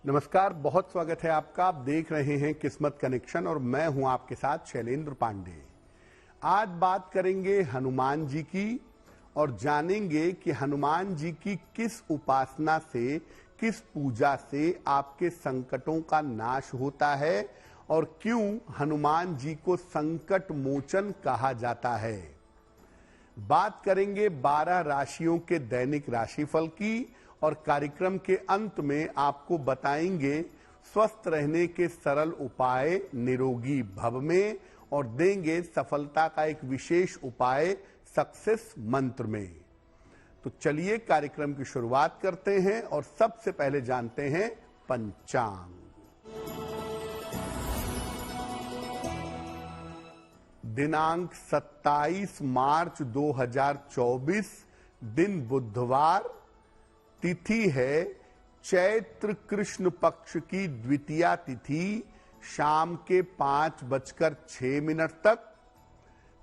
नमस्कार, बहुत स्वागत है आपका। आप देख रहे हैं किस्मत कनेक्शन और मैं हूं आपके साथ शैलेंद्र पांडे। आज बात करेंगे हनुमान जी की और जानेंगे कि हनुमान जी की किस उपासना से, किस पूजा से आपके संकटों का नाश होता है और क्यों हनुमान जी को संकट मोचन कहा जाता है। बात करेंगे 12 राशियों के दैनिक राशिफल की और कार्यक्रम के अंत में आपको बताएंगे स्वस्थ रहने के सरल उपाय निरोगी भव में और देंगे सफलता का एक विशेष उपाय सक्सेस मंत्र में। तो चलिए कार्यक्रम की शुरुआत करते हैं और सबसे पहले जानते हैं पंचांग। दिनांक 27 मार्च 2024, दिन बुधवार, तिथि है चैत्र कृष्ण पक्ष की द्वितीया तिथि शाम के 5:06 तक।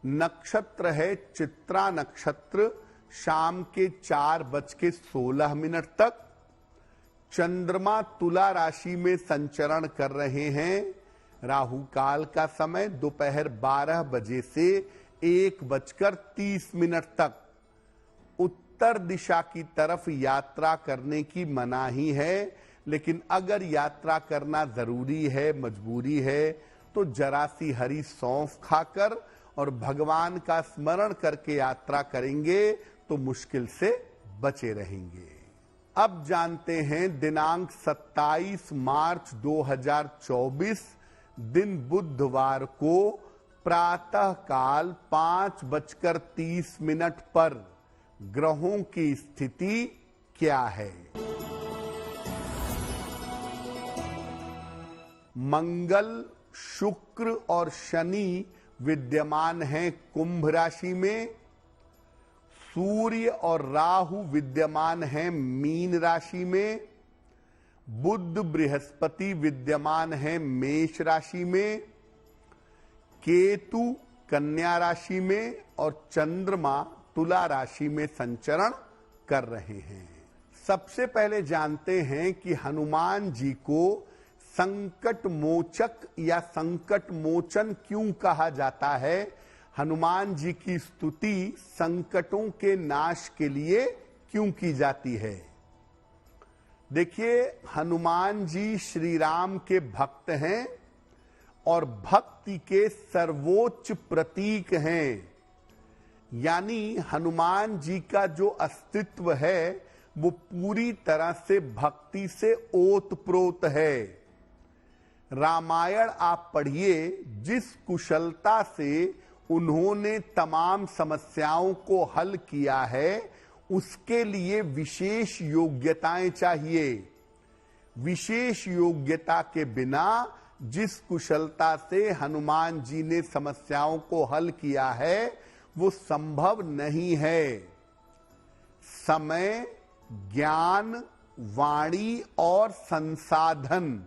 नक्षत्र है चित्रा नक्षत्र शाम के 4:16 तक। चंद्रमा तुला राशि में संचरण कर रहे हैं। राहु काल का समय दोपहर 12 बजे से 1:30 तक। उत्तर दिशा की तरफ यात्रा करने की मनाही है, लेकिन अगर यात्रा करना जरूरी है, मजबूरी है, तो जरा सी हरी सौंफ खाकर और भगवान का स्मरण करके यात्रा करेंगे तो मुश्किल से बचे रहेंगे। अब जानते हैं दिनांक 27 मार्च 2024, दिन बुधवार को प्रातः काल 5:30 पर ग्रहों की स्थिति क्या है। मंगल, शुक्र और शनि विद्यमान हैं कुंभ राशि में। सूर्य और राहु विद्यमान हैं मीन राशि में। बुध बृहस्पति विद्यमान हैं मेष राशि में। केतु कन्या राशि में और चंद्रमा तुला राशि में संचरण कर रहे हैं। सबसे पहले जानते हैं कि हनुमान जी को संकट मोचक या संकट मोचन क्यों कहा जाता है। हनुमान जी की स्तुति संकटों के नाश के लिए क्यों की जाती है। देखिए, हनुमान जी श्री राम के भक्त हैं और भक्ति के सर्वोच्च प्रतीक हैं। यानी हनुमान जी का जो अस्तित्व है वो पूरी तरह से भक्ति से ओतप्रोत है। रामायण आप पढ़िए, जिस कुशलता से उन्होंने तमाम समस्याओं को हल किया है, उसके लिए विशेष योग्यताएं चाहिए। विशेष योग्यता के बिना जिस कुशलता से हनुमान जी ने समस्याओं को हल किया है वो संभव नहीं है। समय, ज्ञान, वाणी और संसाधन,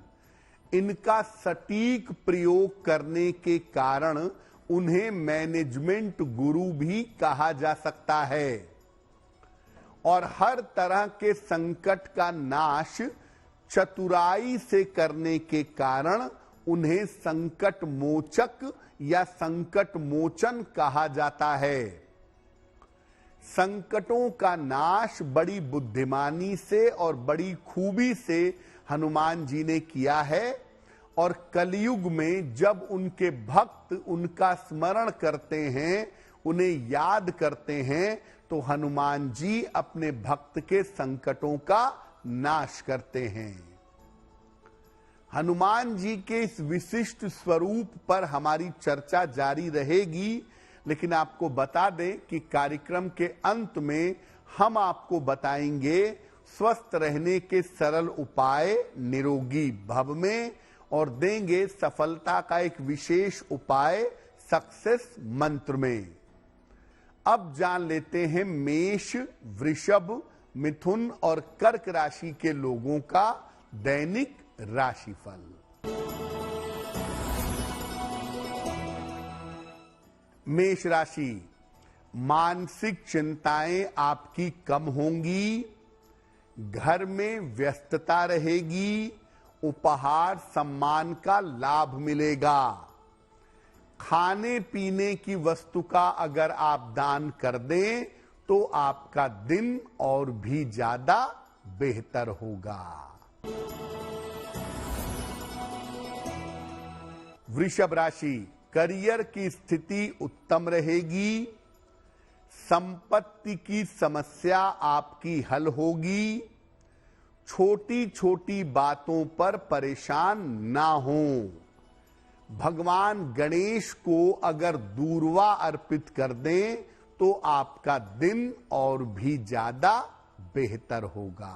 इनका सटीक प्रयोग करने के कारण उन्हें मैनेजमेंट गुरु भी कहा जा सकता है। और हर तरह के संकट का नाश चतुराई से करने के कारण उन्हें संकट मोचक या संकट मोचन कहा जाता है। संकटों का नाश बड़ी बुद्धिमानी से और बड़ी खूबी से हनुमान जी ने किया है। और कलयुग में जब उनके भक्त उनका स्मरण करते हैं, उन्हें याद करते हैं, तो हनुमान जी अपने भक्त के संकटों का नाश करते हैं। हनुमान जी के इस विशिष्ट स्वरूप पर हमारी चर्चा जारी रहेगी, लेकिन आपको बता दें कि कार्यक्रम के अंत में हम आपको बताएंगे स्वस्थ रहने के सरल उपाय निरोगी भव में और देंगे सफलता का एक विशेष उपाय सक्सेस मंत्र में। अब जान लेते हैं मेष, वृषभ, मिथुन और कर्क राशि के लोगों का दैनिक राशिफल। मेष राशि, मानसिक चिंताएं आपकी कम होंगी। घर में व्यस्तता रहेगी उपहार सम्मान का लाभ मिलेगा। खाने पीने की वस्तु का अगर आप दान कर दें तो आपका दिन और भी ज्यादा बेहतर होगा। वृषभ राशि, करियर की स्थिति उत्तम रहेगी। संपत्ति की समस्या आपकी हल होगी। छोटी छोटी बातों पर परेशान ना हो। भगवान गणेश को अगर दूर्वा अर्पित कर दें तो आपका दिन और भी ज्यादा बेहतर होगा।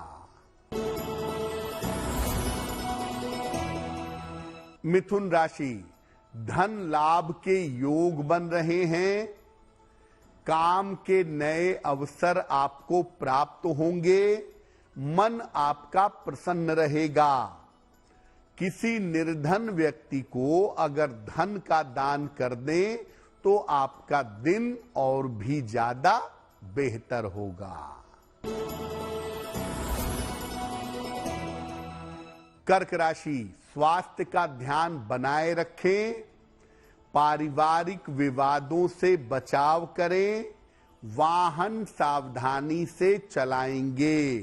मिथुन राशि, धन लाभ के योग बन रहे हैं। काम के नए अवसर आपको प्राप्त होंगे। मन आपका प्रसन्न रहेगा। किसी निर्धन व्यक्ति को अगर धन का दान कर दें तो आपका दिन और भी ज्यादा बेहतर होगा। कर्क राशि, स्वास्थ्य का ध्यान बनाए रखें। पारिवारिक विवादों से बचाव करें। वाहन सावधानी से चलाएंगे।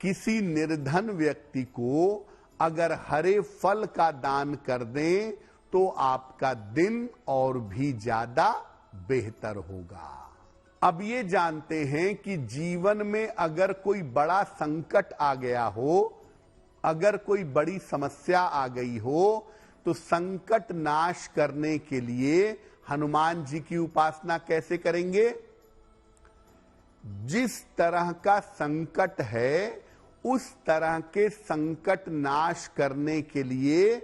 किसी निर्धन व्यक्ति को अगर हरे फल का दान कर दें तो आपका दिन और भी ज्यादा बेहतर होगा। अब ये जानते हैं कि जीवन में अगर कोई बड़ा संकट आ गया हो, अगर कोई बड़ी समस्या आ गई हो तो संकट नाश करने के लिए हनुमान जी की उपासना कैसे करेंगे? जिस तरह का संकट है उस तरह के संकट नाश करने के लिए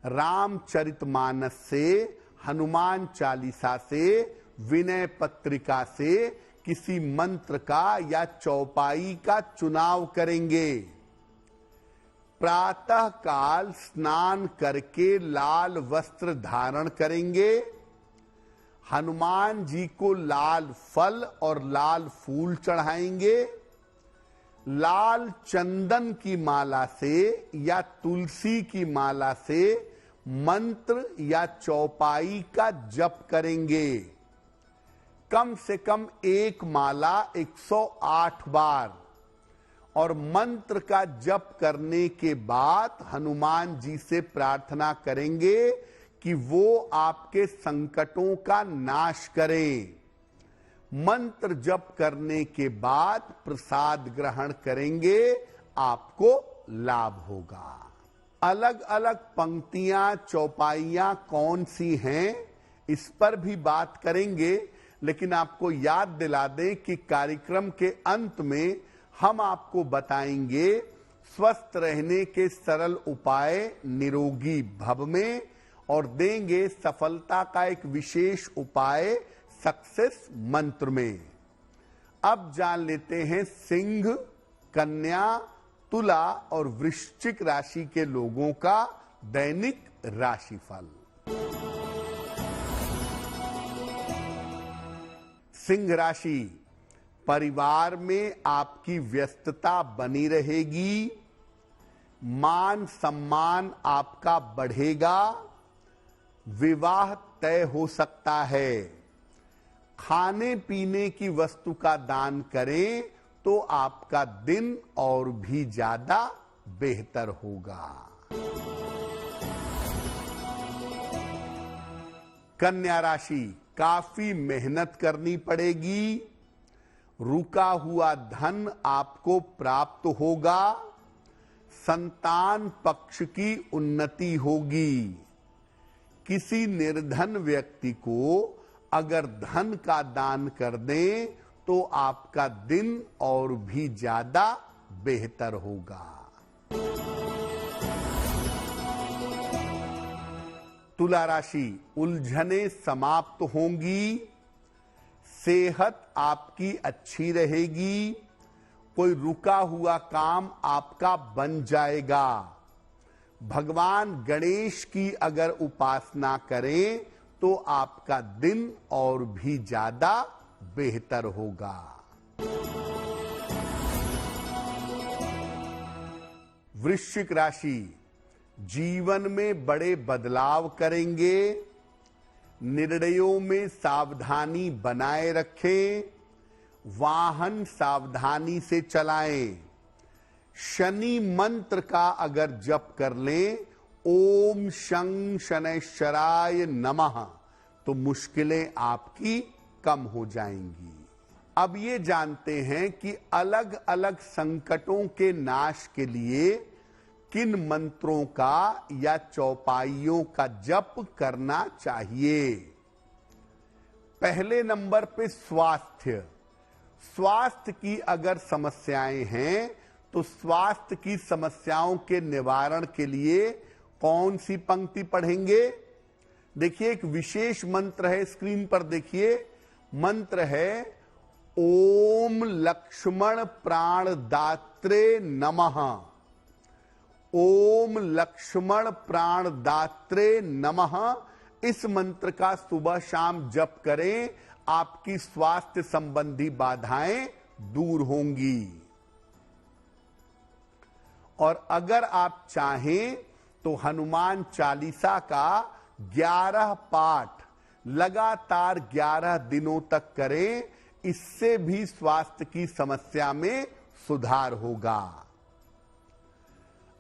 रामचरितमानस से, हनुमान चालीसा से, विनय पत्रिका से किसी मंत्र का या चौपाई का चुनाव करेंगे। प्रातः काल स्नान करके लाल वस्त्र धारण करेंगे। हनुमान जी को लाल फल और लाल फूल चढ़ाएंगे। लाल चंदन की माला से या तुलसी की माला से मंत्र या चौपाई का जप करेंगे। कम से कम एक माला 108 बार और मंत्र का जप करने के बाद हनुमान जी से प्रार्थना करेंगे कि वो आपके संकटों का नाश करें। मंत्र जप करने के बाद प्रसाद ग्रहण करेंगे, आपको लाभ होगा। अलग अलग पंक्तियां, चौपाइयां कौन सी हैं, इस पर भी बात करेंगे, लेकिन आपको याद दिला दें कि कार्यक्रम के अंत में हम आपको बताएंगे स्वस्थ रहने के सरल उपाय निरोगी भव में और देंगे सफलता का एक विशेष उपाय सक्सेस मंत्र में। अब जान लेते हैं सिंह, कन्या, तुला और वृश्चिक राशि के लोगों का दैनिक राशिफल। सिंह राशि, परिवार में आपकी व्यस्तता बनी रहेगी। मान सम्मान आपका बढ़ेगा। विवाह तय हो सकता है। खाने पीने की वस्तु का दान करें तो आपका दिन और भी ज्यादा बेहतर होगा। कन्या राशि, काफी मेहनत करनी पड़ेगी। रुका हुआ धन आपको प्राप्त होगा। संतान पक्ष की उन्नति होगी। किसी निर्धन व्यक्ति को अगर धन का दान कर दें तो आपका दिन और भी ज्यादा बेहतर होगा। तुला राशि, उलझने समाप्त होंगी। सेहत आपकी अच्छी रहेगी। कोई रुका हुआ काम आपका बन जाएगा। भगवान गणेश की अगर उपासना करें तो आपका दिन और भी ज्यादा बेहतर होगा। वृश्चिक राशि, जीवन में बड़े बदलाव करेंगे, निर्णयों में सावधानी बनाए रखें, वाहन सावधानी से चलाएं। शनि मंत्र का अगर जप कर लें, ओम शं शनैश्चराय नमः, तो मुश्किलें आपकी कम हो जाएंगी। अब ये जानते हैं कि अलग अलग संकटों के नाश के लिए किन मंत्रों का या चौपाइयों का जप करना चाहिए। पहले नंबर पे स्वास्थ्य। स्वास्थ्य की अगर समस्याएं हैं तो स्वास्थ्य की समस्याओं के निवारण के लिए कौन सी पंक्ति पढ़ेंगे? देखिए, एक विशेष मंत्र है, स्क्रीन पर देखिए। मंत्र है ओम लक्ष्मण प्राणदात्रे नमः। ओम लक्ष्मण प्राणदात्रे नमः। इस मंत्र का सुबह शाम जप करें, आपकी स्वास्थ्य संबंधी बाधाएं दूर होंगी। और अगर आप चाहें तो हनुमान चालीसा का 11 पाठ लगातार 11 दिनों तक करें, इससे भी स्वास्थ्य की समस्या में सुधार होगा।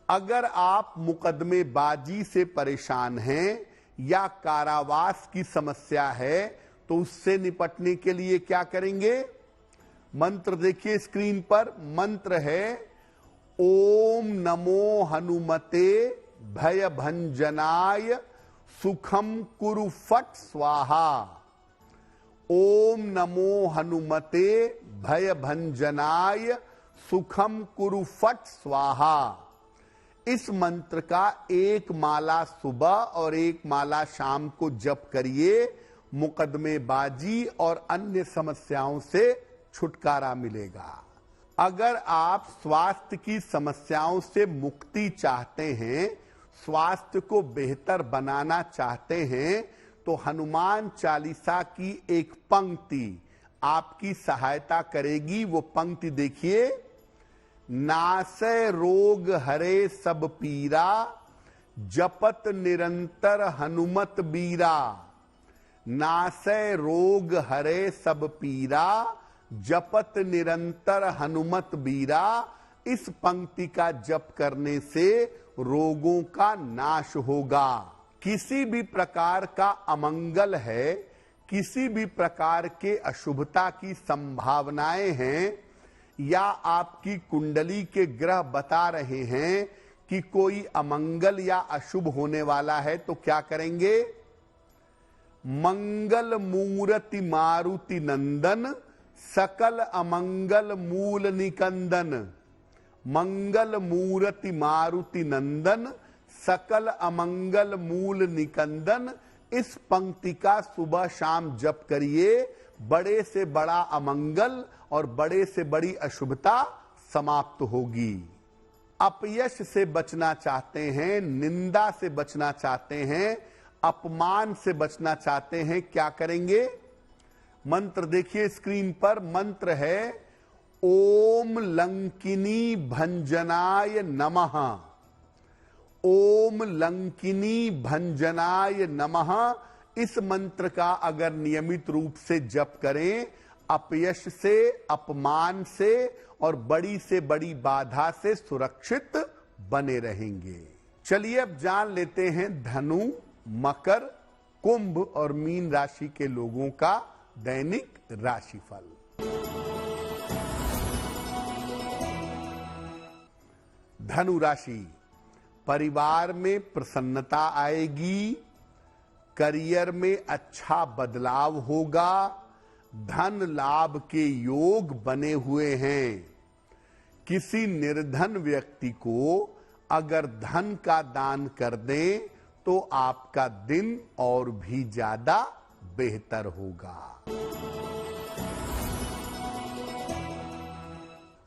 अगर आप मुकदमेबाजी से परेशान हैं या कारावास की समस्या है तो उससे निपटने के लिए क्या करेंगे? मंत्र देखिए स्क्रीन पर। मंत्र है ओम नमो हनुमते भयभंजनाय सुखम कुरु फट स्वाहा। ओम नमो हनुमते भयभंजनाय सुखम कुरु फट स्वाहा। इस मंत्र का एक माला सुबह और एक माला शाम को जप करिए, मुकदमेबाजी और अन्य समस्याओं से छुटकारा मिलेगा। अगर आप स्वास्थ्य की समस्याओं से मुक्ति चाहते हैं, स्वास्थ्य को बेहतर बनाना चाहते हैं, तो हनुमान चालीसा की एक पंक्ति आपकी सहायता करेगी। वो पंक्ति देखिए। नासै रोग हरे सब पीरा, जपत निरंतर हनुमत बीरा। नासै रोग हरे सब पीरा, जपत निरंतर हनुमत बीरा। इस पंक्ति का जप करने से रोगों का नाश होगा। किसी भी प्रकार का अमंगल है, किसी भी प्रकार के अशुभता की संभावनाएं हैं, या आपकी कुंडली के ग्रह बता रहे हैं कि कोई अमंगल या अशुभ होने वाला है, तो क्या करेंगे? मंगल मूर्ति मारुति नंदन, सकल अमंगल मूल निकंदन। मंगल मूर्ति मारुति नंदन, सकल अमंगल मूल निकंदन। इस पंक्ति का सुबह शाम जप करिए, बड़े से बड़ा अमंगल और बड़े से बड़ी अशुभता समाप्त होगी। अपयश से बचना चाहते हैं, निंदा से बचना चाहते हैं, अपमान से बचना चाहते हैं, क्या करेंगे? मंत्र देखिए स्क्रीन पर। मंत्र है ओम लंकिनी भंजनाय नमः। ओम लंकिनी भंजनाय नमः। इस मंत्र का अगर नियमित रूप से जप करें, अपयश से, अपमान से और बड़ी से बड़ी बाधा से सुरक्षित बने रहेंगे। चलिए अब जान लेते हैं धनु, मकर, कुंभ और मीन राशि के लोगों का दैनिक राशिफल। धनु राशि, परिवार में प्रसन्नता आएगी, करियर में अच्छा बदलाव होगा, धन लाभ के योग बने हुए हैं। किसी निर्धन व्यक्ति को अगर धन का दान कर दें तो आपका दिन और भी ज्यादा बेहतर होगा।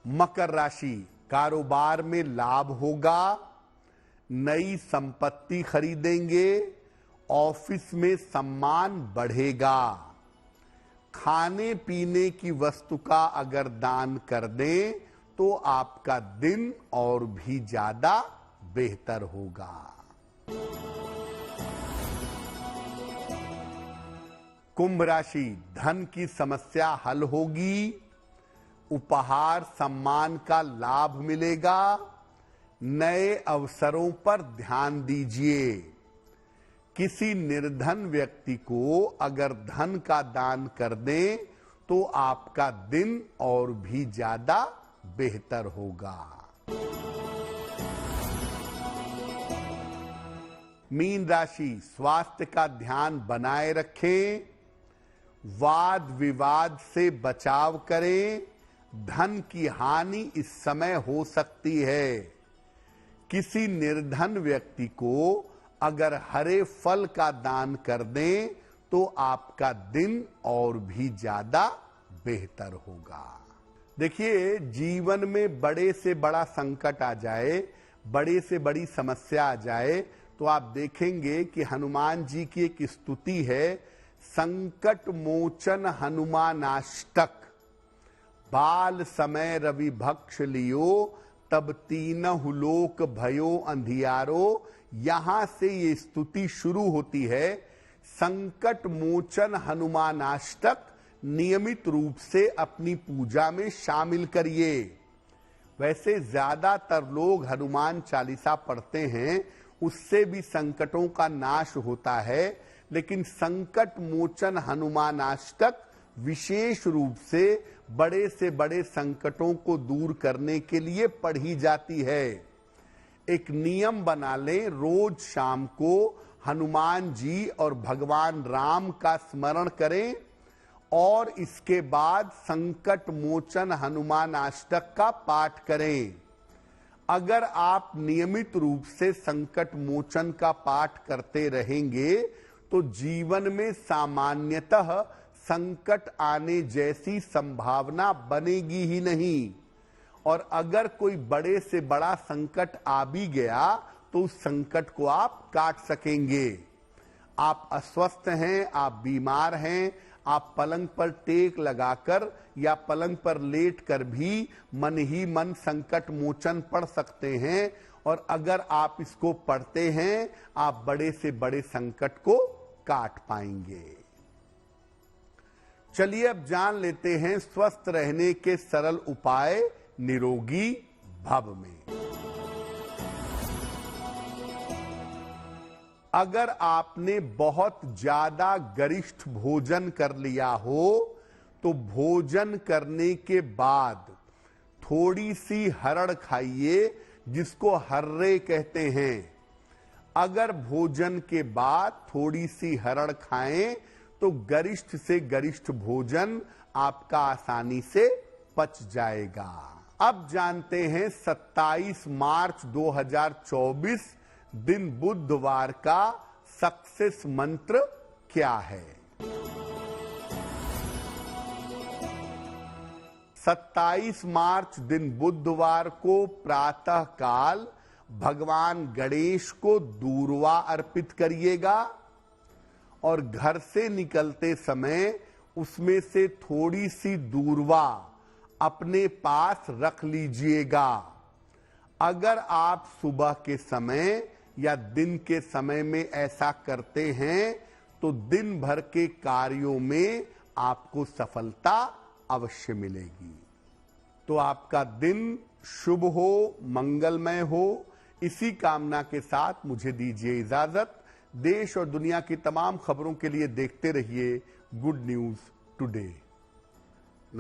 मकर राशि, कारोबार में लाभ होगा, नई संपत्ति खरीदेंगे, ऑफिस में सम्मान बढ़ेगा। खाने पीने की वस्तु का अगर दान कर दें तो आपका दिन और भी ज्यादा बेहतर होगा। कुंभ राशि, धन की समस्या हल होगी, उपहार सम्मान का लाभ मिलेगा, नए अवसरों पर ध्यान दीजिए। किसी निर्धन व्यक्ति को अगर धन का दान कर दें तो आपका दिन और भी ज्यादा बेहतर होगा। मीन राशि, स्वास्थ्य का ध्यान बनाए रखें, वाद विवाद से बचाव करें, धन की हानि इस समय हो सकती है। किसी निर्धन व्यक्ति को अगर हरे फल का दान कर दें तो आपका दिन और भी ज्यादा बेहतर होगा। देखिए, जीवन में बड़े से बड़ा संकट आ जाए, बड़े से बड़ी समस्या आ जाए तो आप देखेंगे कि हनुमान जी की एक स्तुति है, संकट मोचन हनुमानाष्टक, बाल समय रवि भक्ष लियो, तब तीनहु लोक भयो अंधियारो। यहां से ये स्तुति शुरू होती है। संकट मोचन हनुमानाष्टक नियमित रूप से अपनी पूजा में शामिल करिए। वैसे ज्यादातर लोग हनुमान चालीसा पढ़ते हैं, उससे भी संकटों का नाश होता है, लेकिन संकट मोचन हनुमानाष्टक विशेष रूप से बड़े संकटों को दूर करने के लिए पढ़ी जाती है। एक नियम बना लें, रोज शाम को हनुमान जी और भगवान राम का स्मरण करें और इसके बाद संकट मोचन हनुमानाष्टक का पाठ करें। अगर आप नियमित रूप से संकट मोचन का पाठ करते रहेंगे तो जीवन में सामान्यतः संकट आने जैसी संभावना बनेगी ही नहीं, और अगर कोई बड़े से बड़ा संकट आ भी गया तो उस संकट को आप काट सकेंगे। आप अस्वस्थ हैं, आप बीमार हैं, आप पलंग पर टेक लगाकर या पलंग पर लेटकर भी मन ही मन संकट मोचन पढ़ सकते हैं, और अगर आप इसको पढ़ते हैं आप बड़े से बड़े संकट को काट पाएंगे। चलिए अब जान लेते हैं स्वस्थ रहने के सरल उपाय निरोगी भव में। अगर आपने बहुत ज्यादा गरिष्ठ भोजन कर लिया हो तो भोजन करने के बाद थोड़ी सी हरड़ खाइए, जिसको हर्रे कहते हैं। अगर भोजन के बाद थोड़ी सी हरड़ खाएं तो गरिष्ठ से गरिष्ठ भोजन आपका आसानी से पच जाएगा। अब जानते हैं 27 मार्च 2024 दिन बुधवार का सक्सेस मंत्र क्या है। 27 मार्च दिन बुधवार को प्रातः काल भगवान गणेश को दूर्वा अर्पित करिएगा और घर से निकलते समय उसमें से थोड़ी सी दूर्वा अपने पास रख लीजिएगा। अगर आप सुबह के समय या दिन के समय में ऐसा करते हैं तो दिन भर के कार्यों में आपको सफलता अवश्य मिलेगी। तो आपका दिन शुभ हो, मंगलमय हो, इसी कामना के साथ मुझे दीजिए इजाजत। देश और दुनिया की तमाम खबरों के लिए देखते रहिए गुड न्यूज टुडे।